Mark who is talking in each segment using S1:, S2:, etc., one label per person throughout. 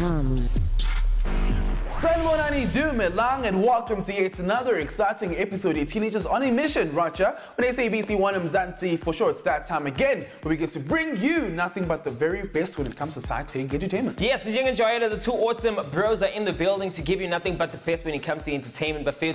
S1: TOMz.
S2: Sanibonani Dumelang and welcome to yet another exciting episode of Teenagers on a Mission, Racha, on SABC Mzansi. For sure, it's that time again where we get to bring you nothing but the very best when it comes to scientific entertainment.
S3: Yes, Jing and Joyetta, the two awesome bros are in the building to give you nothing but the best when it comes to entertainment. But we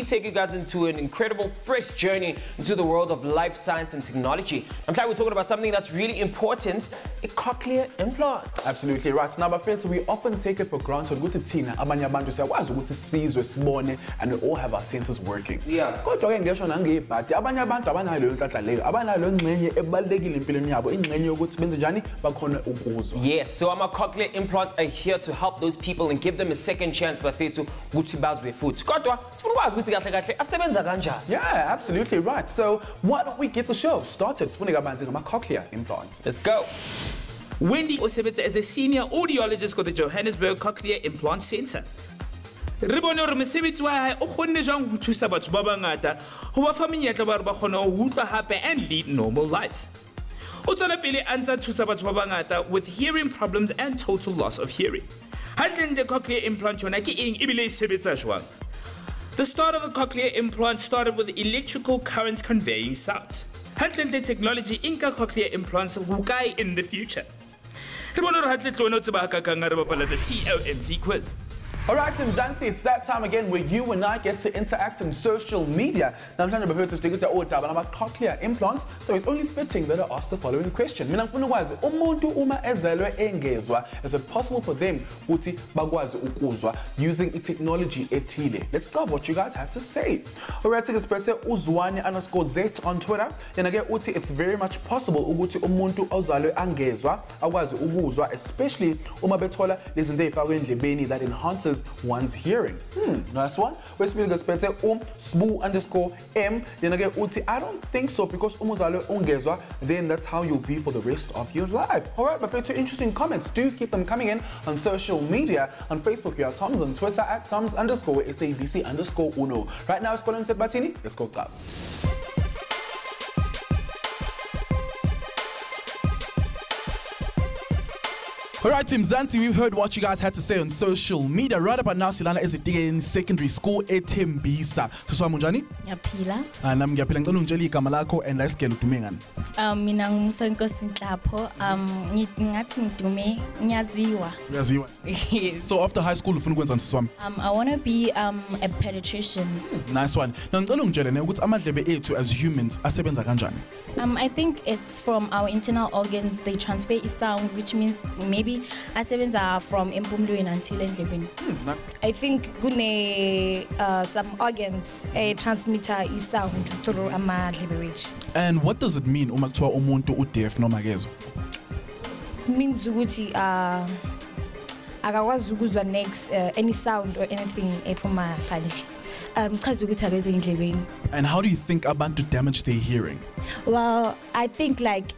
S3: take you guys into an incredible, fresh journey into the world of life science and technology. I'm glad we're talking about something that's really important, a cochlear implant.
S2: Absolutely right. Now, but we often take it for granted ukuthi thina abanye abantu siyakwazi ukuthi sizwe sibone and we all have our senses working.
S3: Yeah.
S2: Kodwa ke ngisho nangebhadi abanye abantu abanayo le nhlahla leyo, abanayo ngxenye ebalekile empilweni yabo, ingxenye yokuthi benze njani bakhona ukuzwa.
S3: Yes, so our cochlear implants are here to help those people and give them a second chance bafethu ukuthi bazwe futhi. Kodwa sifuna ukwazi ukuthi kahle kahle asebenza kanjani.
S2: Yeah, absolutely right. So why don't we get the show started? Sifuna kabanzi ngama cochlear implants.
S3: Let's go.
S4: Wendy Osebetsa is a senior audiologist for the Johannesburg Cochlear Implant Center. Re bone hore mosebetsi wa hae o kgonne jwang ho thusa batho ba bangata ho ba fa menyetla ba re ba kgona ho utlwa hape and lead normal lives. O tswela pele a ntse a thusa batho ba bangata with hearing problems and total loss of hearing. Hantle the cochlear implant yona ke eng ebile e sebetsa jwang? The start of the cochlear implant started with electrical currents conveying sound. Hantle the technology inka cochlear implants hokae in the future. The TOMz quiz.
S2: Alright, Mzansi, it's that time again where you and I get to interact on social media. Now I'm trying to prepare to stick to about cochlear implants, so it's only fitting that I ask the following question. Umuntu uma ezelwe engezwa, is it possible for them ukuthi bakwazi ukuzwa using a technology ethile? Let's start what you guys have to say. Alright, Uzwani _Z on Twitter. Uti, it's very much possible ukuthi umuntu ozalwe angezwa akwazi ukuzwa, especially uma bethola lezinto ezifakwe endlebeni that enhances one's hearing. Nice one. Sbu_M. Uti, I don't think so because then that's how you'll be for the rest of your life. Alright, but for two interesting comments, do keep them coming in on social media. On Facebook, we are TOMz, on Twitter at TOMz_SABC_Uno. Right now, it's Colin Batini. Let's go club. Alright, Team Zanti, we've heard what you guys had to say on social media. Right about now, Silana is in secondary school eTembisa. So, Munjani?
S5: Yaphila.
S2: And I'm Yaphila ngicela ungitshele igama lakho and la scale udume ngani?
S5: Mina nguMsonkosi Nhlapho. Ngathi ngidume ngiyaziwa.
S2: Uyaziwa. So after high school ufuna ukwenza nsisi wami?
S5: I want to be a pediatrician.
S2: Nice one. Now ngicela ungitshele ukuthi amadlebe ethu as humans asebenza kanjani?
S5: I think it's from our internal organs. They transfer a sound, which means maybe asebenza from empumlweni until endlebeni.
S6: I think kune some organs transmitter is sound through amadlebe wethu.
S2: And what does it mean uma kuthiwa umuntu udeaf noma akezwa?
S6: It means ukuthi akakwazi ukuzwa next any sound or anything ephuma phandle. Chaza ukuthi akezwe endlebeni.
S2: And how do you think abantu damage their hearing?
S6: Well, I think like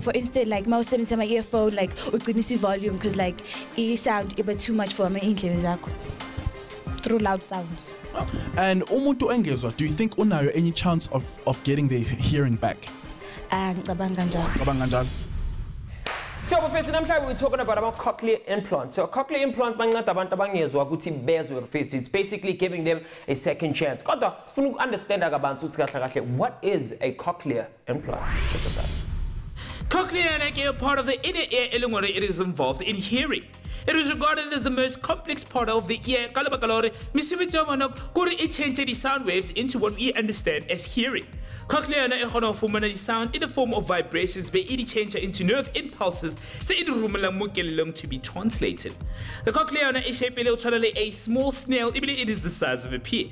S6: for instance, like most of the time my earphone, like uqinisa volume because like it sound a bit too much for my indlebe zakho through loud sounds.
S2: And umuntu engezwa, do you think unayo any chance of getting their hearing back?
S6: Ngicabanga njalo.
S3: So, Professor, I'm sure we're talking about cochlear implants. So, cochlear implants, it's basically giving them a second chance. Understand what is a cochlear implant? Check this out.
S4: Cochlear is a part of the inner ear. It is involved in hearing. It is regarded as the most complex part of the ear. It changes the sound waves into what we understand as hearing. Cochlear is sound in the form of vibrations, but it changes into nerve impulses to be translated. The cochlear is shaped like a small snail. It is the size of a pea.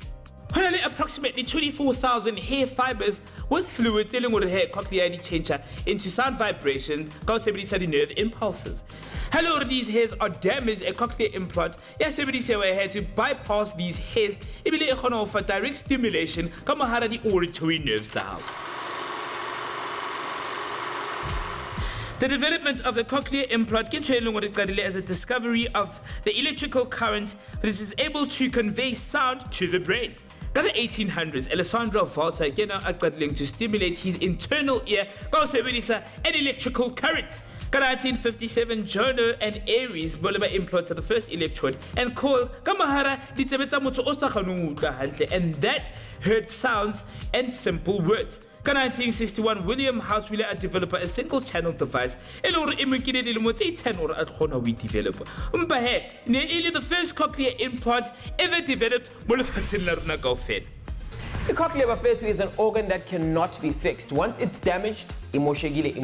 S4: Approximately 24,000 hair fibers with fluid cochlear change into sound vibrations, nerve impulses. Hello, these hairs are damaged. A cochlear implant, yes, everybody say we had to bypass these hairs. For direct stimulation, the auditory nerves. The development of the cochlear implant as a discovery of the electrical current that is able to convey sound to the brain. In the 1800s, Alessandro Volta again to stimulate his internal ear, an electrical current. Ka 1957, Jono and Aries boleba implanted the first electrode and called Kamahara ditebetsa motho o sa kgoneng utlwa hantle, and that heard sounds and simple words. Ka 1961, William Housewheeler, a developer, a single channel device. Elore imekile dilemo tse 10 ore a kgona ho develop. Mpa he ne ile the first cochlear implant ever developed mo lefatsheng la rona kaofela.
S3: The cochlear is an organ that cannot be fixed. Once it's damaged, imoshegile.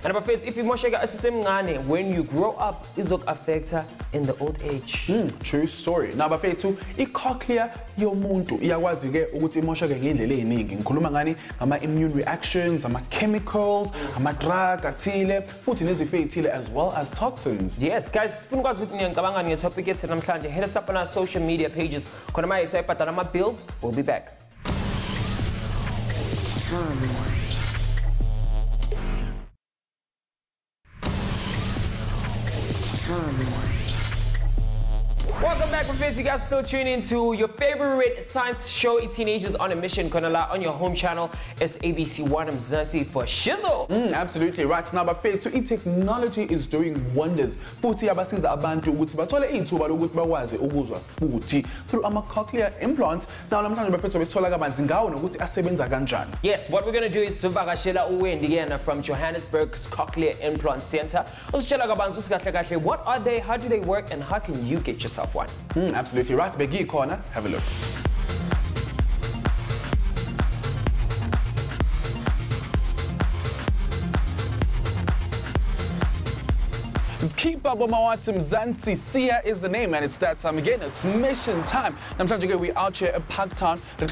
S3: And if imoshega asisemncane, when you grow up, izok affect her in the old age.
S2: True story. Now bafethu, i-cochlear yomuntu iyakwazi ke ukuthi imosheke ngendlela eziningi. Ngikhuluma ngani ngama immune reactions, ama chemicals, ama drug athile, futhi nezifo ezithile as well as toxins.
S3: Yes, guys, sifuna ukwazi ukuthi ngiyacabanga ngetopic yethu namhlanje. Hit us up on our social media pages. Khona manje sayibhadala ama bills. We'll be back. Welcome back, friends. You guys still tuning into your favorite science show, Teenagers on a Mission, Konala, on your home channel, SABC TOMz for shizzle.
S2: Absolutely right. Now, bafethu, technology is doing wonders. Futhi abasiza abantu ukuthi bathole ithuba lokuthi bakwazi ukuzwa futhi through ama cochlear implants. Now, namhlanje bafethu besithola kabanzi ngawo nokuthi asebenza kanjani.
S3: Yes, what we're going to do is sivakashela uWendi again from Johannesburg's Cochlear Implant Center. Usitshela kabanzi usikahle kahle, what are they, how do they work, and how can you get yourself one?
S2: Absolutely right. Begi corner. Have a look. Keep up on my TOMz. Sia is the name, and it's that time again. It's mission time. Namhlanje we out here at Parktown. Got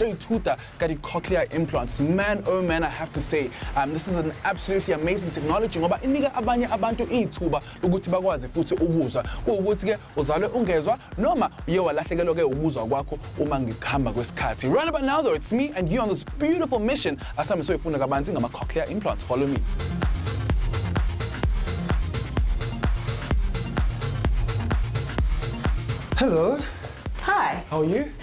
S2: cochlear implants. Man, oh man, I have to say, this is an absolutely amazing technology. Ngoba inika abanye abantu ithuba ukuthi bakwazi futhi ukuzwa. Ukuthi ke uzalwe ungezwa noma uye walahlekelwa ke ukuzwa kwakho uma ngihamba kwesikhathi. Right about now though, it's me and you on this beautiful mission. Asami soyifuna kabanzi ngama cochlear implants. Follow me. Hello.
S1: Hi.
S2: How are you?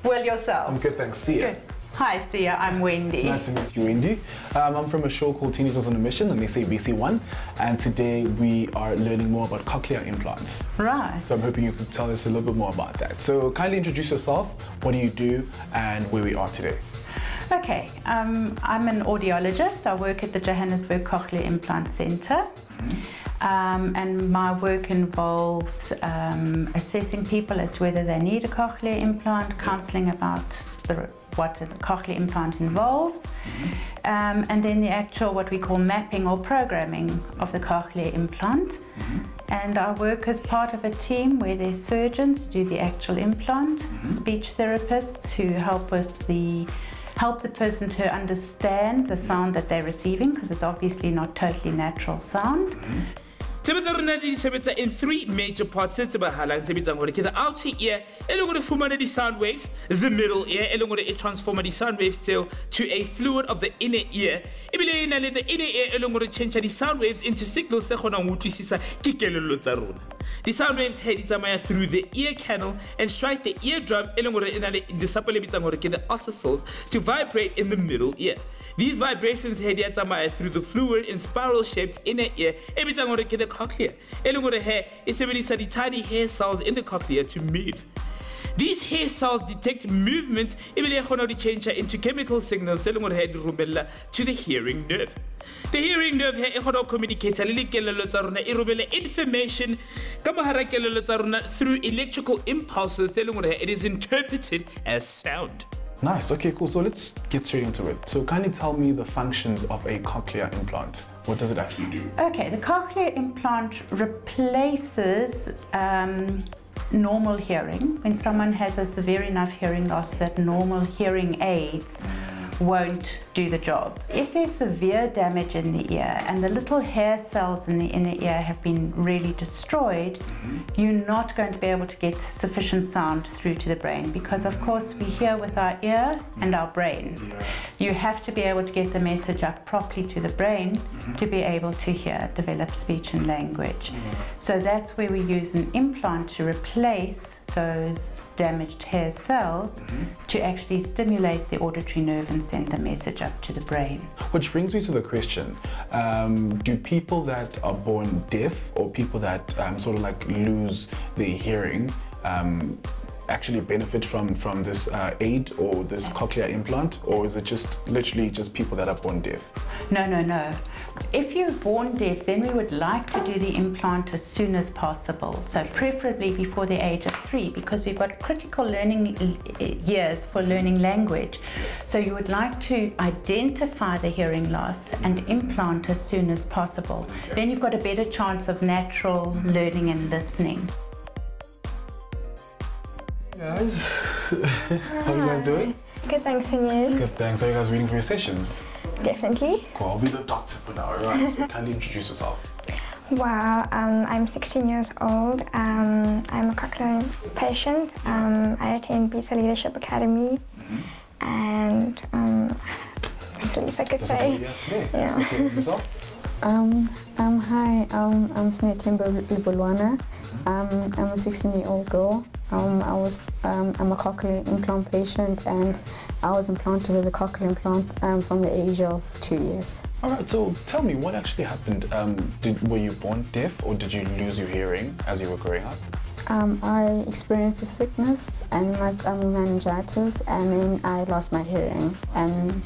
S1: Well, yourself?
S2: I'm good, thanks. Sia.
S1: Good. Hi, Sia. I'm Wendy.
S2: Nice to meet you, Wendy. I'm from a show called Teenagers on a Mission on SABC 1, and today we are learning more about cochlear implants.
S1: Right.
S2: So I'm hoping you could tell us a little bit more about that. So kindly introduce yourself, what do you do, and where we are today.
S1: Okay. I'm an audiologist. I work at the Johannesburg Cochlear Implant Center. And my work involves assessing people as to whether they need a cochlear implant, counselling about what a cochlear implant involves, and then the actual what we call mapping or programming of the cochlear implant. And I work as part of a team where there's surgeons who do the actual implant, speech therapists who help the person to understand the sound that they're receiving, because it's obviously not totally natural sound.
S4: In three major parts. The outer ear, the sound waves, the middle ear, it transforms the sound waves to a fluid of the inner ear. The inner ear change the sound waves into signals. The sound waves head through the ear canal and strike the eardrum, the ossicles, to vibrate in the middle ear. These vibrations head through the fluid in spiral-shaped inner ear, the cochlear. The tiny hair cells in the cochlear to move. These hair cells detect movement, change into chemical signals to the hearing nerve. The hearing nerve communicates information through electrical impulses. It is interpreted as sound.
S2: Nice. Okay, cool. So let's get straight into it. So kindly tell me the functions of a cochlear implant. What does it actually do? Okay,
S1: the cochlear implant replaces normal hearing. When someone has a severe enough hearing loss that normal hearing aids won't do the job. If there's severe damage in the ear and the little hair cells in the inner ear have been really destroyed, you're not going to be able to get sufficient sound through to the brain, because of course we hear with our ear and our brain. You have to be able to get the message up properly to the brain to be able to hear, develop speech and language. So that's where we use an implant to replace those damaged hair cells to actually stimulate the auditory nerve and send the message up to the brain.
S2: Which brings me to the question, do people that are born deaf or people that sort of like lose their hearing actually benefit from this aid or this cochlear implant, or is it just literally just people that are born deaf?
S1: No. If you're born deaf, then we would like to do the implant as soon as possible. So preferably before the age of 3, because we've got critical learning years for learning language. So you would like to identify the hearing loss and implant as soon as possible. Then you've got a better chance of natural learning and listening.
S2: Guys, how are you guys doing?
S7: Good, thanks, and you?
S2: Good, thanks. Are you guys reading for your sessions?
S7: Definitely.
S2: Cool, I'll be the doctor for now, alright? So kindly introduce yourself.
S7: Well, I'm 16 years old. I'm a cochlear patient. I attend Beta Leadership Academy, and that's the least I could say.
S2: This is what we are today.
S7: Yeah.
S2: Okay, yourself?
S8: Hi, I'm Snetimba Libulwana. I'm a 16-year-old girl. I'm a cochlear implant patient, and I was implanted with a cochlear implant from the age of 2 years.
S2: All right, so tell me, what actually happened? Were you born deaf, or did you lose your hearing as you were growing up?
S8: I experienced a sickness and meningitis, and then I lost my hearing, and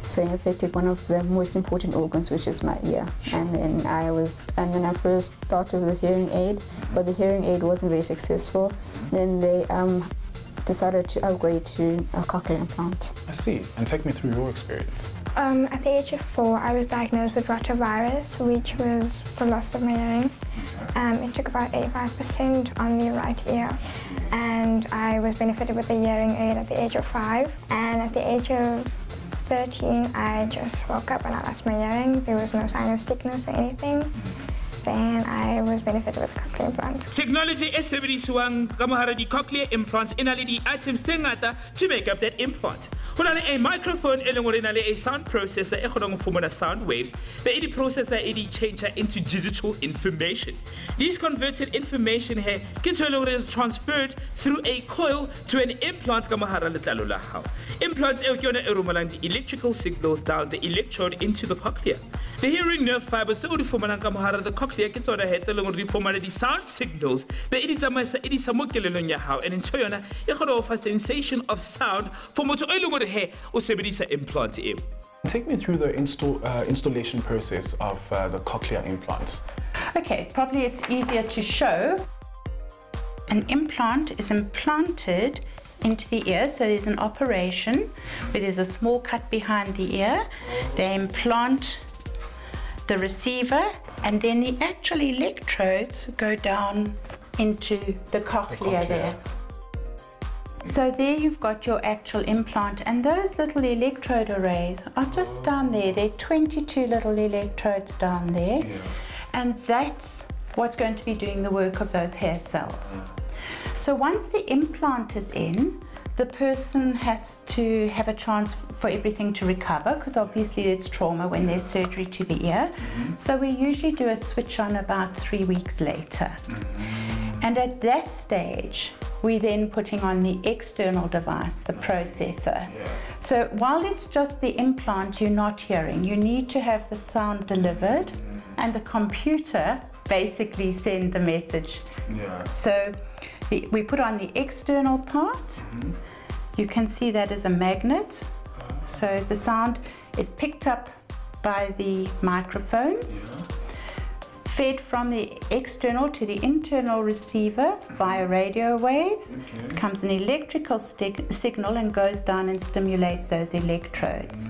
S8: so it affected one of the most important organs, which is my ear. And then I first started with a hearing aid, but the hearing aid wasn't very successful. Then they decided to upgrade to a cochlear implant.
S2: I see. And take me through your experience.
S7: At the age of 4, I was diagnosed with rotavirus, which was the loss of my hearing. It took about 85% on the right ear, and I was benefited with a hearing aid at the age of 5. And at the age of 13, I just woke up and I lost my hearing. There was no sign of sickness or anything. Then I was benefited with a cochlear implant.
S4: Technology e sebediswang ka mohara di cochlear implants e na le di-items tse ngata to make up that implant. Ho na le a microphone e leng hore e na le a sound processor e kgonang ho fumana sound waves, be e di-processor e di-changer into digital information. These converted information here ke ntho e leng hore is transferred through a coil to an implant ka mohara letlalo la hao. Implant eo ke yona e romelang di-electrical signals down the electrode into the cochlea. The hearing nerve fibers tse o di fumanang ka mohara the cochlea ke tsona he tse leng hore di fumana di-sound signals be e di tsamaisa e di isa mo kelellong ya hao, and ntho yona e kgona ho fa sensation of sound for motho o e leng hore he o sebedisa implant eo.
S2: Take me through the installation process of the cochlear implants.
S1: Okay, probably it's easier to show. An implant is implanted into the ear, so there's an operation where there's a small cut behind the ear. They implant the receiver, and then the actual electrodes go down into the cochlea there. So there you've got your actual implant, and those little electrode arrays are just down there. There are 22 little electrodes down there, and that's what's going to be doing the work of those hair cells. So once the implant is in, the person has to have a chance for everything to recover, because obviously it's trauma when there's surgery to the ear. So we usually do a switch on about 3 weeks later. And at that stage, we're then putting on the external device, the processor. So while it's just the implant you're not hearing, you need to have the sound delivered and the computer basically send the message. So we put on the external part. You can see that as a magnet. So the sound is picked up by the microphones, fed from the external to the internal receiver via radio waves, becomes an electrical signal and goes down and stimulates those electrodes.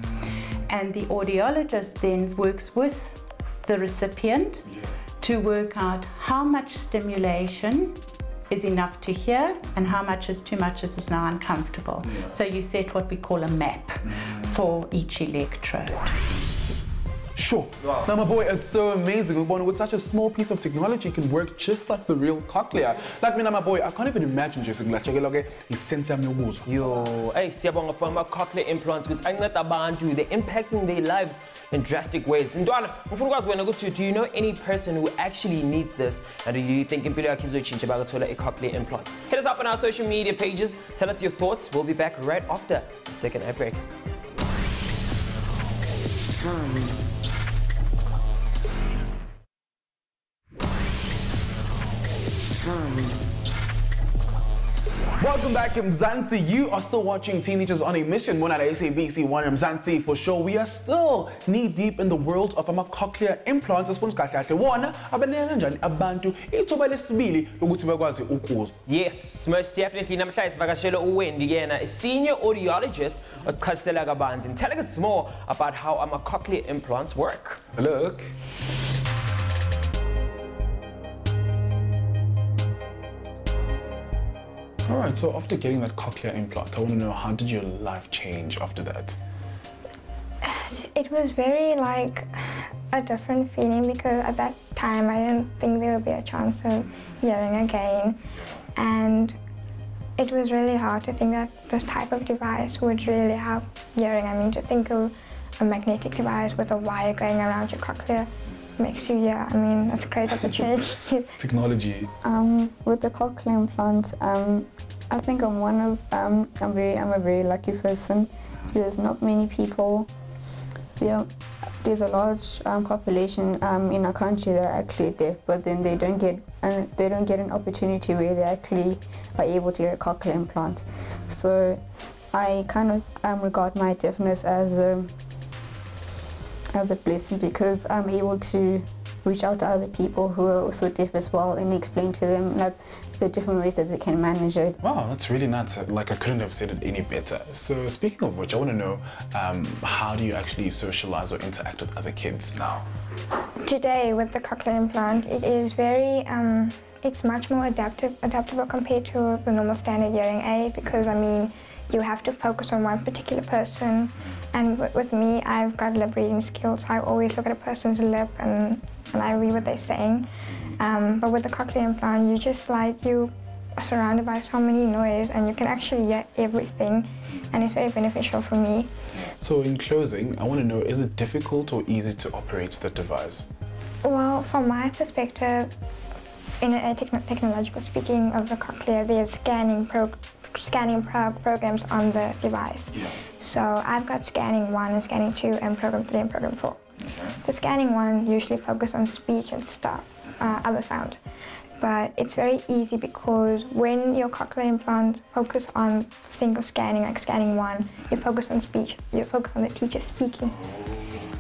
S1: And the audiologist then works with the recipient to work out how much stimulation is enough to hear and how much is too much, it is now uncomfortable. So you set what we call a map for each electrode.
S2: Sure. Now, my boy, it's so amazing. With such a small piece of technology, it can work just like the real cochlea. Like me, now, my boy, I can't even imagine just like
S3: Yo, hey, siyabonga for my cochlear implants because I know abantu they're impacting their lives in drastic ways. Ndwana, do you know any person who actually needs this, and do you think impilo yakhe izotshintsha bakathola a cochlear implant? Hit us up on our social media pages. Tell us your thoughts. We'll be back right after the second ad break.
S9: TOMz. TOMz.
S2: Welcome back, Mzansi. You are still watching Teenagers on a Mission. One at SABC One Mzansi for sure. We are still knee deep in the world of cochlear implants.
S3: Yes, most definitely. Namhlanje sivakashele uWendy yena, a senior audiologist, osichazisela kabanzi and telling us more about how cochlear implants work.
S2: Look. All right, so after getting that cochlear implant, I want to know, how did your life change after that?
S7: It was very like a different feeling because at that time I didn't think there would be a chance of hearing again, and it was really hard to think that this type of device would really help hearing. I mean, to think of a magnetic device with a wire going around your cochlea makes you hear. I mean, that's a great opportunity.
S2: Technology.
S8: With the cochlear implants, I think I'm a very lucky person because not many people, there's a large population in our country that are actually deaf, but then they don't get an opportunity where they actually are able to get a cochlear implant. So I kind of regard my deafness as a blessing because I'm able to reach out to other people who are also deaf as well and explain to them like the different ways that they can manage it.
S2: Wow, that's really nuts. Like, I couldn't have said it any better. So speaking of which, I want to know, how do you actually socialize or interact with other kids now?
S7: Today with the cochlear implant, it is very, it's much more adaptable compared to the normal standard hearing aid because, I mean, you have to focus on one particular person, and with me, I've got lip reading skills. I always look at a person's lip and I read what they're saying. But with the cochlear implant, you just like, you are surrounded by so many noise and you can actually hear everything, and it's very beneficial for me.
S2: So in closing, I want to know, is it difficult or easy to operate the device?
S7: Well, from my perspective, in a technological speaking of the cochlear, there's scanning programs on the device. Yeah. So I've got scanning 1 and scanning 2 and program 3 and program 4. Okay. The scanning 1 usually focuses on speech and stuff, other sound. But it's very easy because when your cochlear implant focus on single scanning, like scanning 1, you focus on speech, you focus on the teacher speaking.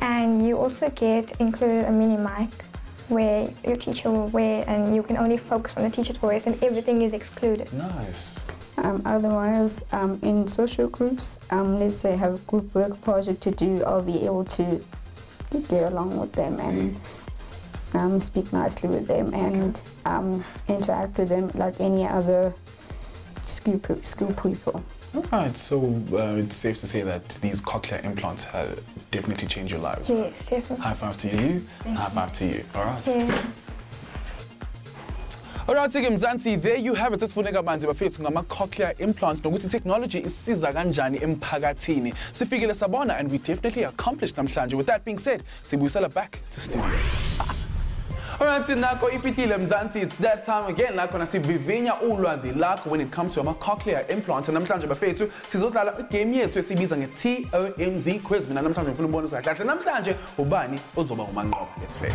S7: And you also get included a mini mic where your teacher will wear, and you can only focus on the teacher's voice and everything is excluded.
S2: Nice.
S8: Otherwise, in social groups, let's say I have a group work project to do, I'll be able to get along with them and speak nicely with them and interact with them like any other school people.
S2: All right, so it's safe to say that these cochlear implants have definitely changed your lives.
S7: Yes, definitely.
S2: High five to you, high five to you. All right.
S7: Yeah.
S2: Alright, Mzansi, there you have it. Sesifuneka manje bafethu ngama-cochlear implants nokuthi technology isiza kanjani emphakathini. Sifikile sabona, and we definitely accomplished namhlanje. With that being said, sibuyisela back to studio. Alright, nako ipitile Mzansi, it's that time again. La khona sivivinya ulwazi lakho when it comes to cochlear implants. Namhlanje bafethu sizodlala igame yethu esibiza nge-TOMz quiz. Mina namhlanje ngifuna ukubona kahle. Namhlanje ubani ozoba umanqoba. Let's play.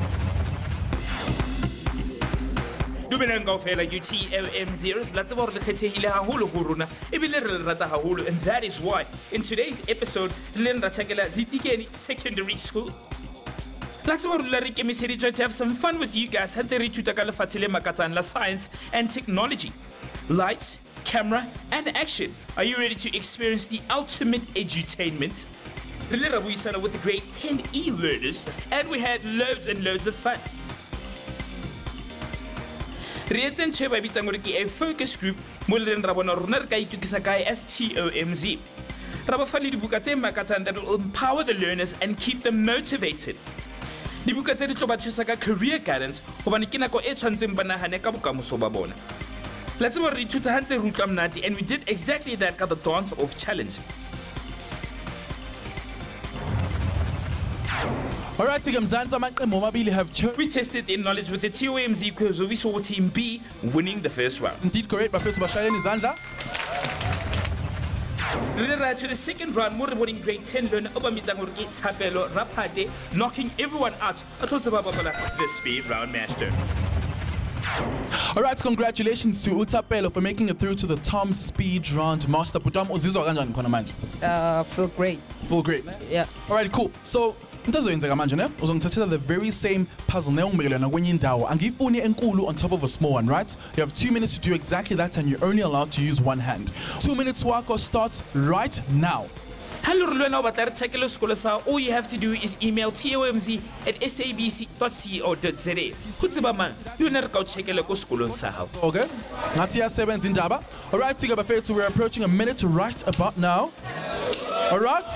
S4: Dumelang kaofela ke TOMz. La tseba hore le khethehile haholo ho rona ebile re le rata haholo, and that is why in today's episode le nra tshakela Zitikeni Secondary School. La tseba hore le re ikemiseditswe to have some fun with you guys ha ntse re ithuta ka lefatshe le makatsang la science and technology. Lights, camera and action. Are you ready to experience the ultimate edutainment? Re le ra buisana with the grade 10E learners, and we had loads and loads of fun. Re etse ntho e ba bitsang gore ke a focus group mo le reng ra bona rona re ka itukisa kae as TOMz. Ra ba fa le dibuka tse makatsang that will empower the learners and keep them motivated. Dibuka tse di tlo ba thusa ka career guidance hobane ke nako e tshwantseng ba nahane ka bokamoso ba bona. La tseba re ithuta ha ntse re utlwa monate, and we did exactly that ka the dance off challenge.
S2: Alright, Mzansi, amaqembu amabili have chosen.
S4: We tested their knowledge with the TOMz quiz where we saw Team B winning the first round.
S2: Indeed correct, bafethu bashayeni izandla.
S4: Right to the second round, more rewarding grade 10 learner Obamitangurki Tapelo Rapate, knocking everyone out. The speed round master.
S2: All right, congratulations to Utapelo for making it through to the TOMz speed round master.
S9: Feel great.
S2: Feel great.
S9: Yeah.
S2: All right, cool. So the very same puzzle on top of a small one, right? You have 2 minutes to do exactly that, and you're only allowed to use one hand. 2 minutes wako starts right now.
S4: Hello, all you have to do is email tomz@sabc.co.za.
S2: Okay. All right, we're approaching a minute right about now. All right.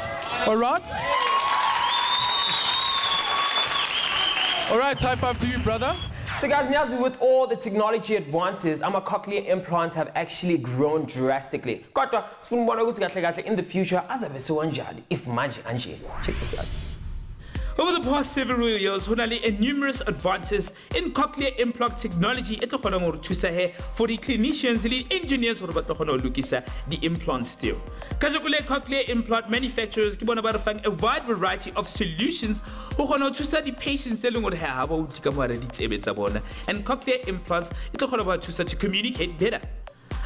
S2: All right, high five to you, brother.
S3: So guys, now with all the technology advances, our cochlear implants have actually grown drastically. In the future, if check this out.
S4: Over the past several years, Honali and numerous advances in cochlear implant technology for the clinicians, the engineers, the implants still. Cochlear implant manufacturers keep on about a wide variety of solutions to study patients and cochlear implants to communicate better.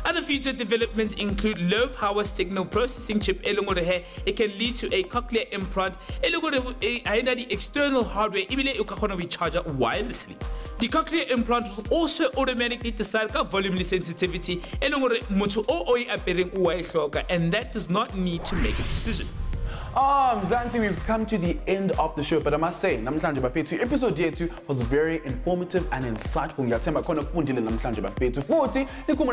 S4: Other future developments include low power signal processing chip. It can lead to a cochlear implant. The external hardware we charge wirelessly. The cochlear implant will also automatically decide volume sensitivity and that does not need to make a decision.
S2: Mzansi, we've come to the end of the show, but I must say, namhlanje bafethu episode yethu was very informative and insightful.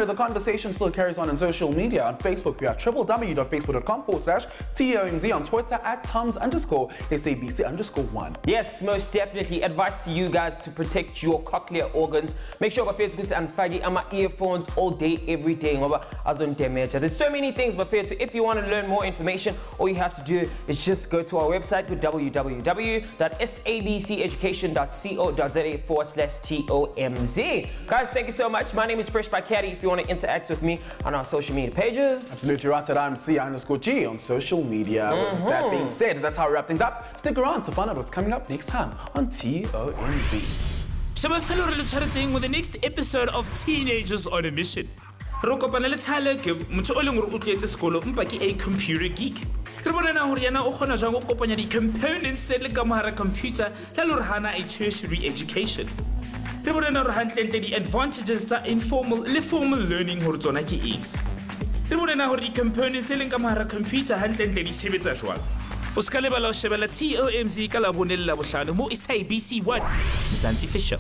S2: The conversation still carries on social media. On Facebook, we are www.facebook.com/TOMz, on Twitter @TOMz_SABC_1.
S3: Yes, most definitely. Advice to you guys to protect your cochlear organs. Make sure and fagi earphones all day, every day. There's so many things, but if you want to learn more information, all you have to do is just go to our website with www.sabcEducation.co.za/TOMz. Guys, thank you so much. My name is Fresh by Caddy. If you want to interact with me on our social media pages.
S2: Absolutely right, at IMC_G on social media. With that being said, that's how we wrap things up. Stick around to find out what's coming up next time on TOMz.
S4: With the next episode of Teenagers on a Mission. A computer geek. Components computer a tertiary education. The advantages are informal learning components computer TOMz SABC 1 Mzansi Fisher.